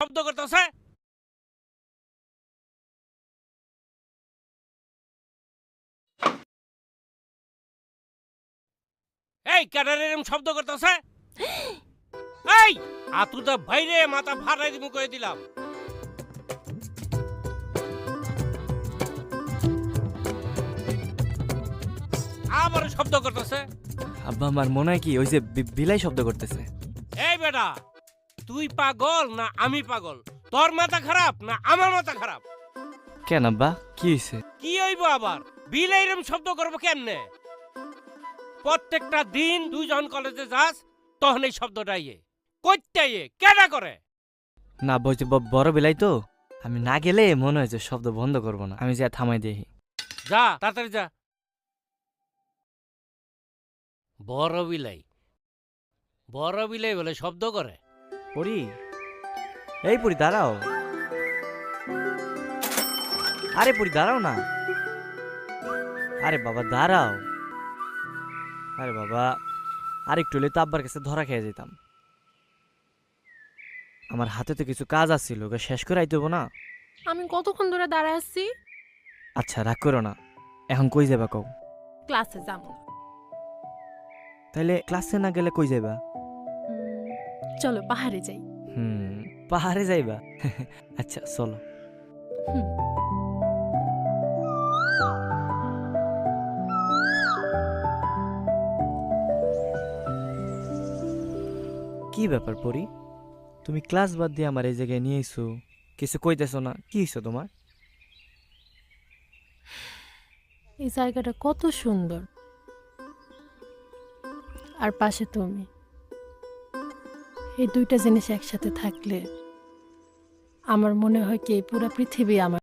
শব্দ করতেছে। এই কানারে এরকম শব্দ করতেছে। এই আতুটা বাইরে মাথা ফাটাই দিমু কই দিলাম। আবার শব্দ করতেছে। আব্বা আমার মনে হয় কি ওই যে বিলাই শব্দ করতেছে। এই বেটা তুই পাগল না আমি পাগল? তোর মাথা খারাপ না আমার মাথা খারাপ? কেন আব্বা কি হইছে? কি হইব আবার? বিল এরকম শব্দ করবো কেমনে? প্রত্যেকটা দিন তুই যখন কলেজে যাস তখন এই শব্দটা ইয়ে করতে ইয়ে কেডা করে? না বলছি বড় বিলাই তো, আমি না গেলে মনে হয় যে শব্দ বন্ধ করব না, আমি যা থামাই দিই। যা তাড়াতাড়ি যা। বড় বিলাই বলে শব্দ করে? পড়ি এই পড়ি দাঁড়াও, আরে পড়ি দাঁড়াও না, আরে বাবা দাঁড়াও, আরে বাবা আর একটু হলে তো আব্বার কাছে ধরা খেয়ে যেতাম। আমার হাতে তো কিছু কাজ আসছিল, ওকে শেষ করে আইতে হবো না? আমি কতক্ষণ ধরে দাঁড়ায় আছি। আচ্ছা রাগ করো না, এখন কই যাবা কও? ক্লাসে যাব না। তাইলে ক্লাসে না গেলে কই যাবা? চলো পাহাড়ে যাই। পাহাড়ে যাইবা? আচ্ছা চলো। কি ব্যাপার পরি, তুমি ক্লাস বাদ দিয়ে আমার এই জায়গায় নিয়ে এসো, কিছু কইতেছো না, কি হইছো তোমার? এই জায়গাটা কত সুন্দর, আর পাশে তুমি। এই দুইটা জিনিস একসাথে থাকলে আমার মনে হয় কি এই পুরো পৃথিবী আমার।